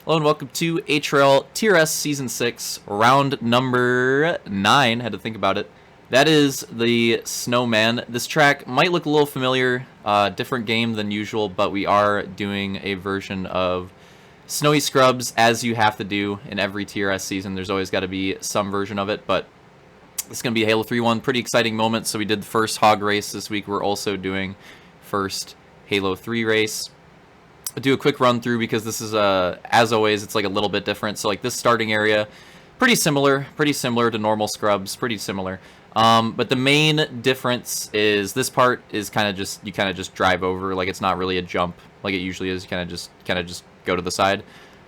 Hello and welcome to HRL TRS Season 6, round number 9. Had to think about it. That is the Snowman. This track might look a little familiar, different game than usual, but we are doing a version of Snowy Scrubs, as you have to do in every TRS season. There's always got to be some version of it, but it's going to be a Halo 3 one. Pretty exciting moment. So we did the first Hog race this week. We're also doing first Halo 3 race. I'll do a quick run through because this is as always, it's like a little bit different. So like this starting area, pretty similar to normal scrubs, pretty similar. But the main difference is this part is kind of just, you kind of just drive over, like it's not really a jump like it usually is. You kind of just go to the side.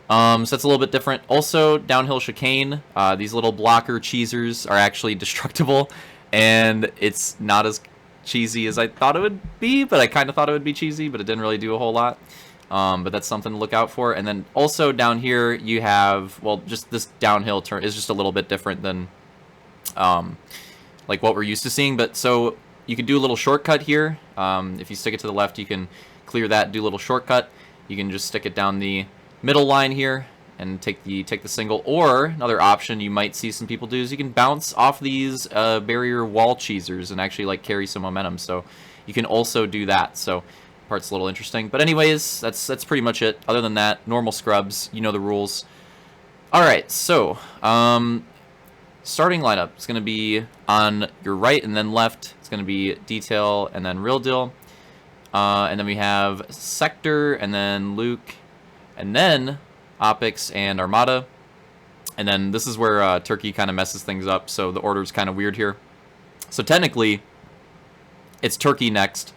So that's a little bit different. Also, downhill chicane, these little blocker cheesers are actually destructible, and it's not as cheesy as I thought it would be, but I kind of thought it would be cheesy, but it didn't really do a whole lot. But that's something to look out for. And then also down here you have, well, just this downhill turn is just a little bit different than like what we're used to seeing. But so you can do a little shortcut here. If you stick it to the left, you can clear that, do a little shortcut. You can just stick it down the middle line here and take the single. Or another option you might see some people do is you can bounce off these barrier wall cheesers and actually like carry some momentum. So you can also do that. So part's a little interesting, but anyways, that's pretty much it. Other than that, normal scrubs, you know the rules. All right, so starting lineup is going to be on your right and then left. It's going to be detail and then real deal, and then we have sector and then Luke, and then Opix and Armada, and then this is where Turkey kind of messes things up. So the order is kind of weird here. So technically, it's Turkey next.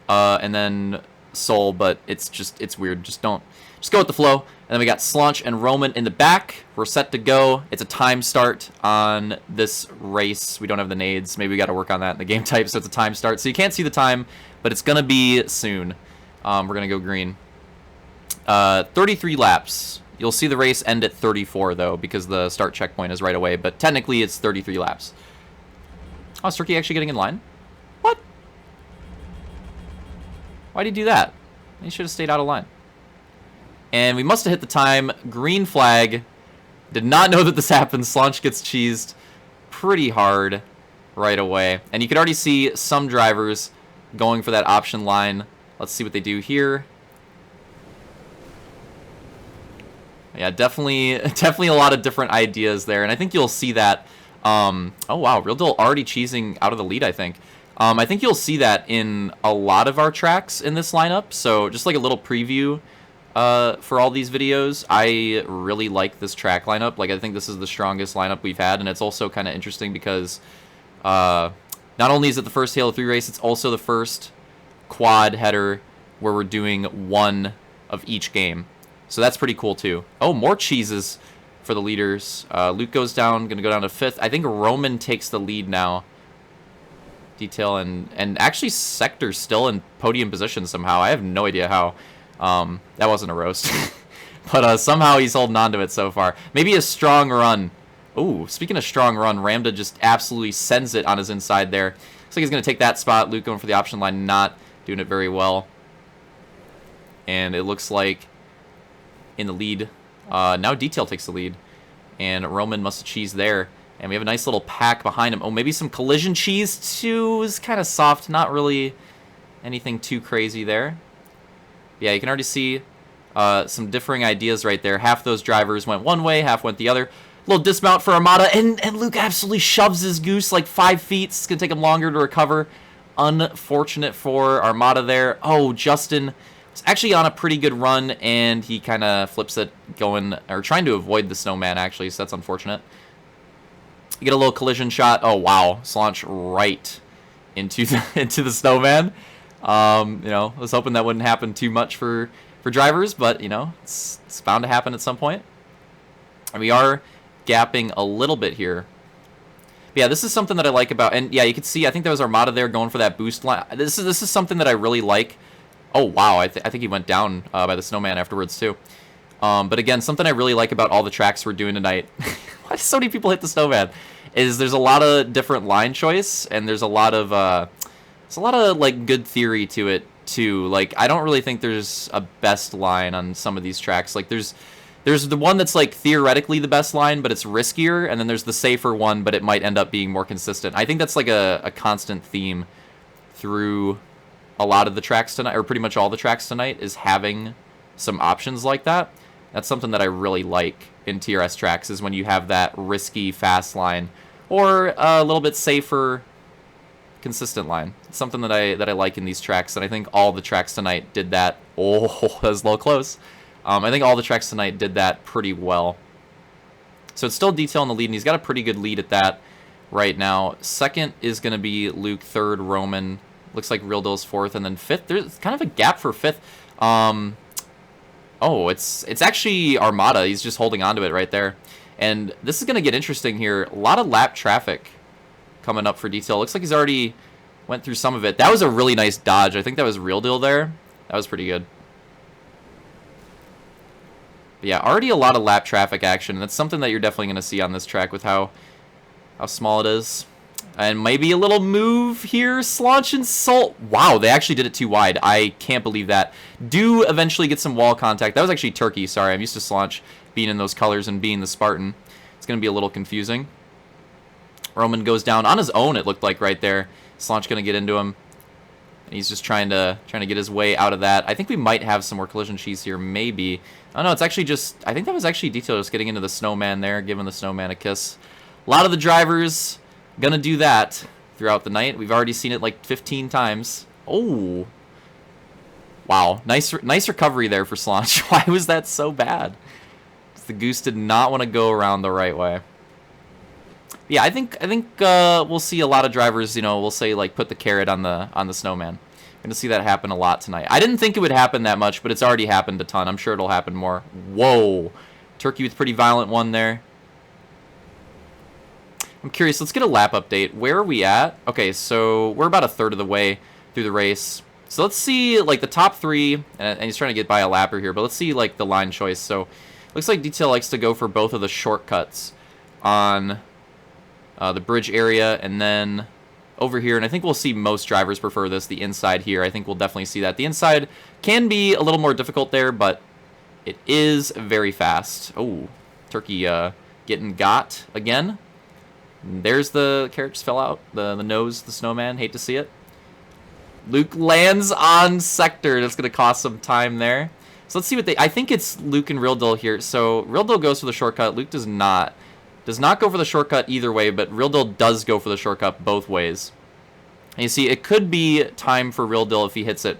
And then Soul, but it's weird. Just go with the flow. And then we got Slaunch and Roman in the back. We're set to go. It's a time start on this race. We don't have the nades. Maybe we got to work on that in the game type, so it's a time start. So you can't see the time, but it's going to be soon. We're going to go green. 33 laps. You'll see the race end at 34, though, because the start checkpoint is right away, but technically it's 33 laps. Oh, is Turkey actually getting in line? What? Why'd he do that? He should have stayed out of line. And we must have hit the time. Green flag. Did not know that this happened. Slaunch gets cheesed pretty hard right away. And you can already see some drivers going for that option line. Let's see what they do here. Yeah, definitely a lot of different ideas there. And I think you'll see that. Oh, wow. Real Deal already cheesing out of the lead, I think. I think you'll see that in a lot of our tracks in this lineup. So just like a little preview for all these videos, I really like this track lineup. Like I think this is the strongest lineup we've had, and it's also kind of interesting because not only is it the first Halo 3 race, it's also the first quad header where we're doing one of each game. So that's pretty cool too. Oh, more cheeses for the leaders. Luke goes down, gonna go down to 5th. I think Roman takes the lead now. Detail and actually Sector's still in podium position somehow. I have no idea how. That wasn't a roast. But somehow he's holding on to it so far. Maybe a strong run. Ooh, speaking of strong run, Ramda just absolutely sends it on his inside there. Looks like he's going to take that spot. Luke going for the option line, not doing it very well. And it looks like in the lead. Now Detail takes the lead. And Roman must have cheesed there. And we have a nice little pack behind him. Oh, maybe some collision cheese too. Is kind of soft. Not really anything too crazy there. Yeah, you can already see some differing ideas right there. Half those drivers went one way, half went the other. Little dismount for Armada. And Luke absolutely shoves his goose like 5 feet. It's going to take him longer to recover. Unfortunate for Armada there. Oh, Justin was actually on a pretty good run. And he kind of flips it going, or trying to avoid the snowman actually. So that's unfortunate. You get a little collision shot. Oh, wow. Slaunch right into the snowman. You know, I was hoping that wouldn't happen too much for drivers, but, you know, it's bound to happen at some point. And we are gapping a little bit here. But yeah, this is something that I like about, and yeah, you can see, I think there was Armada there going for that boost line. This is something that I really like. Oh, wow. I think he went down by the snowman afterwards, too. But again, something I really like about all the tracks we're doing tonight, why do so many people hit the snowman, is there's a lot of different line choice, and there's a lot of like good theory to it too. Like I don't really think there's a best line on some of these tracks. Like there's there's the one that's like theoretically the best line, but it's riskier, and then there's the safer one, but it might end up being more consistent. I think that's like a constant theme through a lot of the tracks tonight, or pretty much all the tracks tonight, is having some options like that. That's something that I really like in TRS tracks, is when you have that risky fast line or a little bit safer consistent line. It's something that I like in these tracks, and I think all the tracks tonight did that. Oh, that was a little close. I think all the tracks tonight did that pretty well. So it's still Detail in the lead, and he's got a pretty good lead at that right now. Second is going to be Luke. Third, Roman. Looks like Real Deal's fourth, and then fifth. There's kind of a gap for fifth. Oh, it's actually Armada. He's just holding on to it right there. And this is going to get interesting here. A lot of lap traffic coming up for Detail. Looks like he's already went through some of it. That was a really nice dodge. I think that was Real Deal there. That was pretty good. But yeah, already a lot of lap traffic action. That's something that you're definitely going to see on this track with how small it is. And maybe a little move here. Slaunch and Salt. Wow, they actually did it too wide. I can't believe that. Do eventually get some wall contact. That was actually Turkey. Sorry, I'm used to Slaunch being in those colors and being the Spartan. It's going to be a little confusing. Roman goes down on his own, it looked like right there. Slaunch going to get into him. And he's just trying to get his way out of that. I think we might have some more collision cheese here, maybe. Oh, no, it's actually just... I think that was actually Detail just getting into the Snowman there, giving the Snowman a kiss. A lot of the drivers gonna do that throughout the night. We've already seen it like 15 times. Oh. Wow. Nice recovery there for Slaunch. Why was that so bad? The Goose did not want to go around the right way. Yeah, I think we'll see a lot of drivers, you know, we'll say like put the carrot on the Snowman. Going to see that happen a lot tonight. I didn't think it would happen that much, but it's already happened a ton. I'm sure it'll happen more. Whoa. Turkey with pretty violent one there. I'm curious. Let's get a lap update. Where are we at? Okay, so we're about a third of the way through the race. So let's see like the top three, and he's trying to get by a lapper here, but let's see like the line choice. So looks like Detail likes to go for both of the shortcuts on the bridge area, and then over here, and I think we'll see most drivers prefer this, the inside here. I think we'll definitely see that. The inside can be a little more difficult there, but it is very fast. Oh, Turkey getting got again. And there's the carrot just fell out. The nose, the Snowman. Hate to see it. Luke lands on sector. That's going to cost some time there. So let's see what they... I think it's Luke and Real Deal here. So Real Deal goes for the shortcut. Luke does not. Does not go for the shortcut either way, but Real Deal does go for the shortcut both ways. And you see, it could be time for Real Deal if he hits it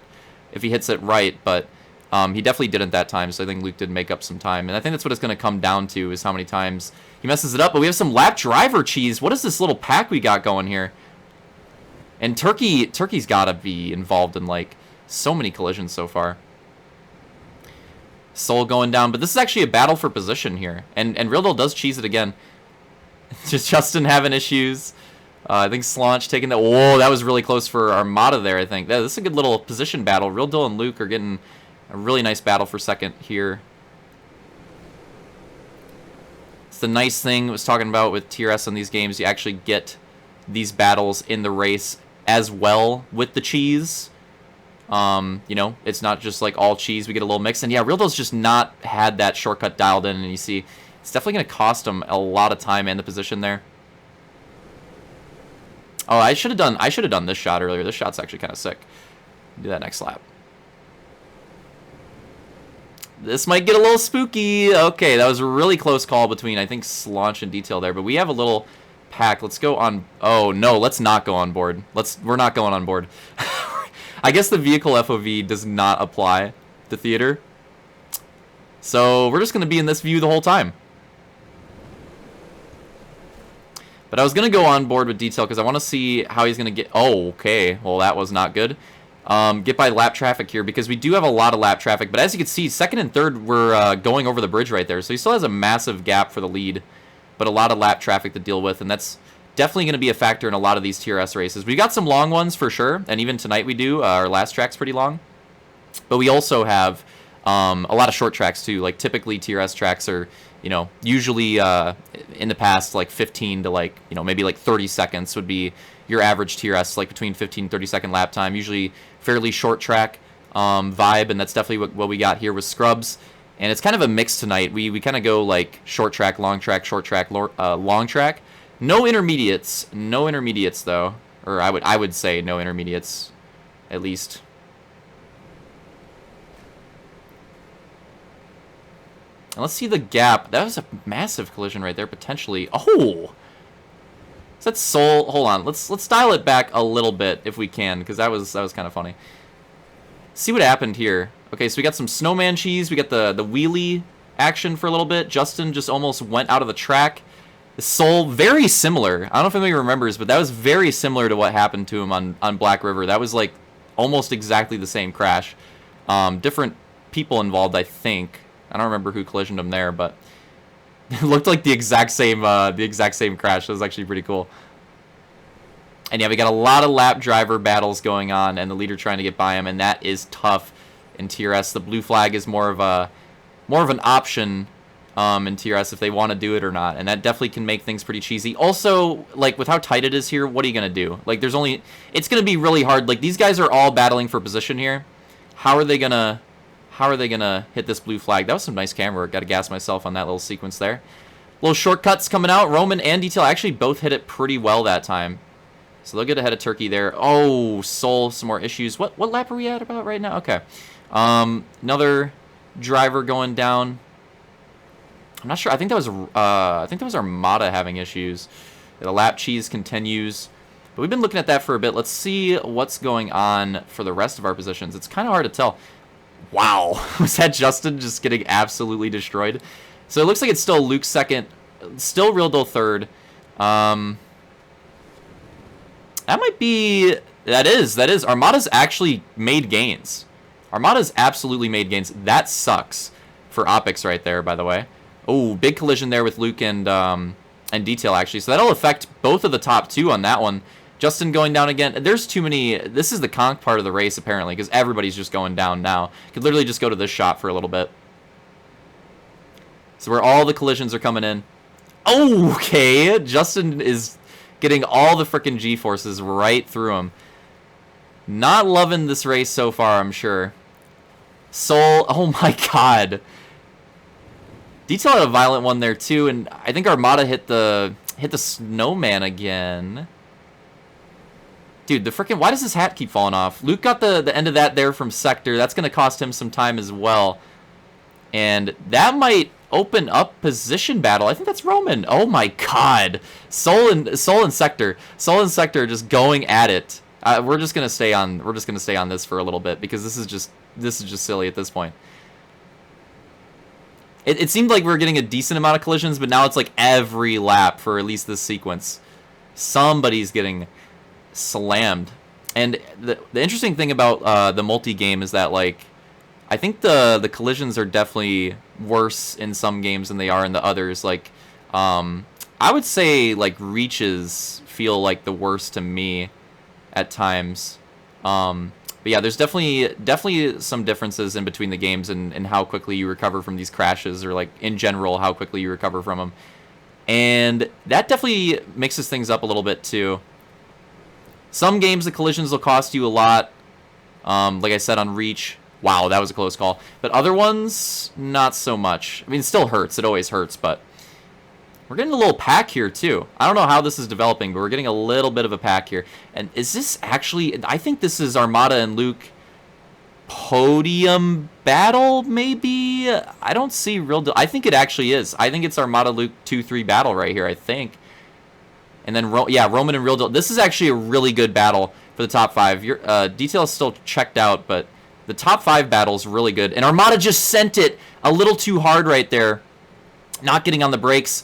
right, but he definitely didn't that time, so I think Luke did make up some time. And I think that's what it's going to come down to, is how many times he messes it up. But we have some lap driver cheese. What is this little pack we got going here? And Turkey's got to be involved in, like, so many collisions so far. Soul going down, but this is actually a battle for position here. And Real Deal does cheese it again. Just Justin having issues. I think Slaunch taking that. Whoa, that was really close for Armada there, I think. This is a good little position battle. Real Deal and Luke are getting a really nice battle for second here. It's the nice thing I was talking about with TRS on these games. You actually get these battles in the race as well with the cheese. You know, it's not just like all cheese. We get a little mix. And yeah, Real Deal's just not had that shortcut dialed in. And you see, it's definitely going to cost him a lot of time and the position there. Oh, I should have done this shot earlier. This shot's actually kind of sick. Do that next lap. This might get a little spooky. Okay, that was a really close call between, I think, Slaunch and Detail there. But we have a little pack. Let's go on. Oh, no, let's not go on board. We're not going on board. I guess the vehicle FOV does not apply to theater. So we're just going to be in this view the whole time. But I was going to go on board with Detail because I want to see how he's going to get... Oh, okay. Well, that was not good. Get by lap traffic here because we do have a lot of lap traffic. But as you can see, second and third, we're going over the bridge right there. So he still has a massive gap for the lead, but a lot of lap traffic to deal with. And that's definitely going to be a factor in a lot of these TRS races. We got some long ones for sure. And even tonight we do. Our last track's pretty long. But we also have a lot of short tracks too. Like typically TRS tracks are... You know, usually in the past, like 15 to like, you know, maybe like 30 seconds would be your average TRS, like between 15 and 30 second lap time. Usually fairly short track vibe, and that's definitely what we got here with Scrubs. And it's kind of a mix tonight. We kind of go like short track, short track, long track. No intermediates. No intermediates though. Or I would say no intermediates, at least. And let's see the gap. That was a massive collision right there, potentially. Oh! Is that Soul? Hold on. Let's dial it back a little bit if we can, because that was kind of funny. See what happened here. Okay, so we got some snowman cheese. We got the wheelie action for a little bit. Justin just almost went out of the track. The Soul, very similar. I don't know if anybody remembers, but that was very similar to what happened to him on Black River. That was like almost exactly the same crash. Different people involved, I think. I don't remember who collisioned him there, but it looked like the exact same crash. That was actually pretty cool. And yeah, we got a lot of lap driver battles going on, and the leader trying to get by him, and that is tough in TRS. The blue flag is more of an option in TRS if they want to do it or not, and that definitely can make things pretty cheesy. Also, like with how tight it is here, what are you gonna do? Like, it's gonna be really hard. Like, these guys are all battling for position here. How are they gonna hit this blue flag? That was some nice camera work. Got to gas myself on that little sequence there. Little shortcuts coming out. Roman and Detail actually both hit it pretty well that time. So they'll get ahead of Turkey there. Oh, Soul, some more issues. What lap are we at about right now? Okay. Another driver going down. I'm not sure. I think that was Armada having issues. The lap cheese continues. But we've been looking at that for a bit. Let's see what's going on for the rest of our positions. It's kind of hard to tell. Wow. Was that Justin just getting absolutely destroyed? So it looks like it's still Luke second. Still Real Dull third. That might be... That is. Armada's actually made gains. Armada's absolutely made gains. That sucks for Optics right there, by the way. Oh, big collision there with Luke and Detail, actually. So that'll affect both of the top two on that one. Justin going down again. There's too many... This is the conk part of the race, apparently, because everybody's just going down now. Could literally just go to this shot for a little bit. So where all the collisions are coming in. Oh, okay. Justin is getting all the freaking G-forces right through him. Not loving this race so far, I'm sure. Soul... Oh, my God. Detail had a violent one there, too, and I think Armada hit the snowman again. Dude, the freaking... Why does his hat keep falling off? Luke got the end of that there from Sector. That's going to cost him some time as well. And that might open up position battle. I think that's Roman. Oh my God. Soul and Sector. Soul and Sector are just going at it. We're just going to stay on this for a little bit because this is just silly at this point. It seemed like we were getting a decent amount of collisions, but now it's like every lap for at least this sequence. Somebody's getting slammed. And the interesting thing about the multi-game is that, like, I think the collisions are definitely worse in some games than they are in the others. Like, I would say, like, reaches feel like the worst to me at times. But yeah, there's definitely some differences in between the games and how quickly you recover from these crashes, or like in general how quickly you recover from them. And that definitely mixes things up a little bit too. Some games the collisions will cost you a lot. Like I said on Reach, wow, that was a close call. But other ones, not so much. I mean, it still hurts. It always hurts, but we're getting a little pack here, too. I don't know how this is developing, but we're getting a little bit of a pack here. And is this actually... I think this is Armada and Luke podium battle, maybe? I don't see real... I think it actually is. I think it's Armada Luke 2-3 battle right here, I think. And then, Roman and Real Deal. This is actually a really good battle for the top 5. Your Detail is still checked out, but the top 5 battle is really good. And Armada just sent it a little too hard right there. Not getting on the brakes.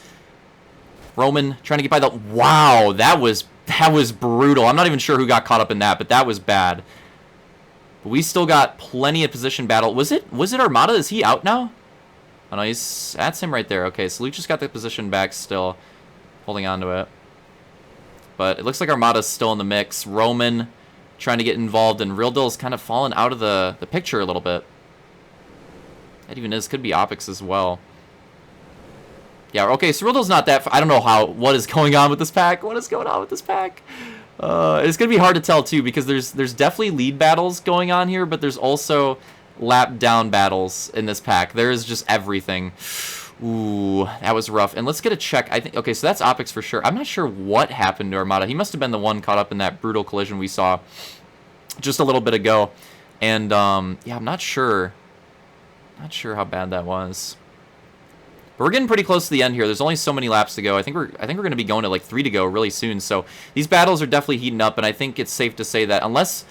Roman trying to get by the... Wow, that was brutal. I'm not even sure who got caught up in that, but that was bad. But we still got plenty of position battle. Was it Armada? Is he out now? Oh, no, that's him right there. Okay, so Luke just got the position back still. Holding on to it. But it looks like Armada's still in the mix. Roman trying to get involved, and Real Deal's kind of fallen out of the picture a little bit. That even could be Optics as well. Yeah, okay, so Real Deal's not that... I don't know what is going on with this pack. What is going on with this pack? It's going to be hard to tell, too, because there's definitely lead battles going on here, but there's also lap down battles in this pack. There is just everything. Ooh, that was rough. And let's get a check. I think, okay, so that's Optics for sure. I'm not sure what happened to Armada. He must have been the one caught up in that brutal collision we saw just a little bit ago. And, yeah, I'm not sure. Not sure how bad that was. But we're getting pretty close to the end here. There's only so many laps to go. I think we're going to be going to like 3 to go really soon. So these battles are definitely heating up, and I think it's safe to say that unless,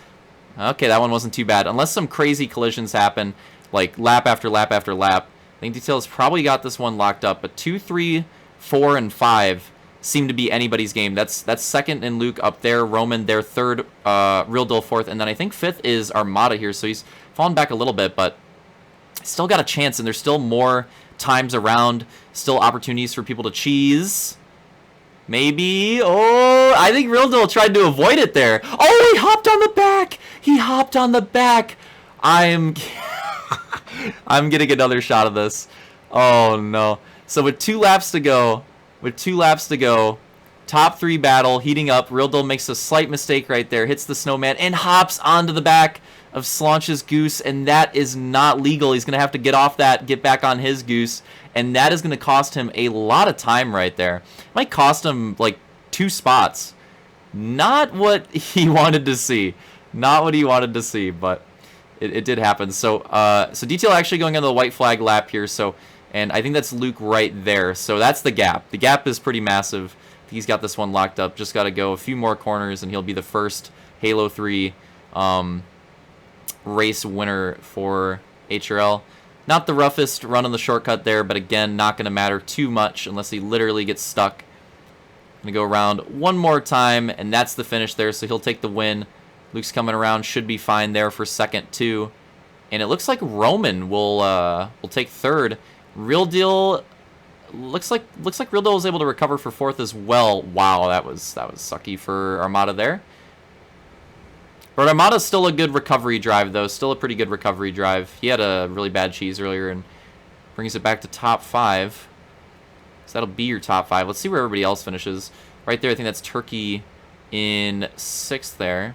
okay, that one wasn't too bad. Unless some crazy collisions happen, like lap after lap after lap, I think Detail's probably got this one locked up. But 2, 3, 4, and 5 seem to be anybody's game. That's second and Luke up there. Roman, their third. Real Deal fourth. And then I think fifth is Armada here. So he's fallen back a little bit, but still got a chance. And there's still more times around. Still opportunities for people to cheese. Maybe. Oh, I think Real Deal tried to avoid it there. Oh, he hopped on the back. He hopped on the back. I'm getting another shot of this. Oh, no. So with 2 laps to go, top 3 battle heating up. Real Deal makes a slight mistake right there, hits the snowman, and hops onto the back of Slaunch's goose, and that is not legal. He's going to have to get off that, get back on his goose, and that is going to cost him a lot of time right there. Might cost him like 2 spots. Not what he wanted to see. Not what he wanted to see, but it did happen. So so Detail actually going on the white flag lap here. So, and I think that's Luke right there. So that's the gap. The gap is pretty massive. He's got this one locked up. Just got to go a few more corners, and he'll be the first Halo 3 race winner for HRL. Not the roughest run on the shortcut there, but again, not going to matter too much unless he literally gets stuck. Going to go around one more time, and that's the finish there, so he'll take the win. Luke's coming around, should be fine there for second, too. And it looks like Roman will take third. Real Deal looks like Real Deal was able to recover for fourth as well. Wow, that was sucky for Armada there. But Armada's still a good recovery drive, though. Still a pretty good recovery drive. He had a really bad cheese earlier and brings it back to top 5. So that'll be your top 5. Let's see where everybody else finishes. Right there, I think that's Turkey in 6th there.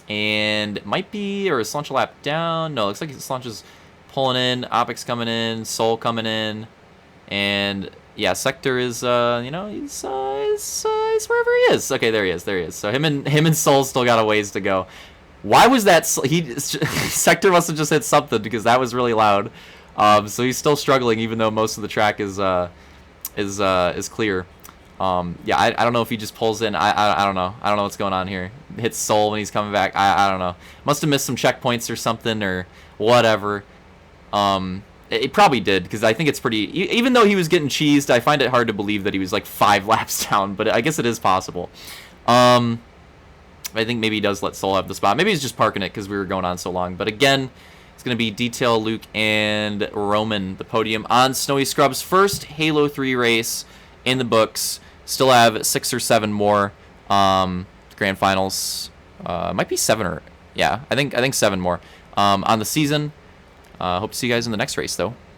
And it might be, or is Slaunch a lap down? No, looks like Slaunch is pulling in. Opix coming in. Soul coming in. And yeah, Sector is, you know, he's wherever he is. Okay, there he is. So him and Soul still got a ways to go. Why was that? Sector must have just hit something because that was really loud. So he's still struggling, even though most of the track is clear. Yeah, I don't know if he just pulls in. I don't know. I don't know what's going on here. Hits Soul when he's coming back. I don't know. Must have missed some checkpoints or something or whatever. It probably did, because I think it's pretty... Even though he was getting cheesed, I find it hard to believe that he was like 5 laps down, but I guess it is possible. I think maybe he does let Soul have the spot. Maybe he's just parking it because we were going on so long. But again, it's going to be Detail, Luke, and Roman, the podium on Snowy Scrub's first Halo 3 race in the books. Still have 6 or 7 more grand finals. Might be 7 or... Yeah, I think 7 more on the season. Hope to see you guys in the next race, though.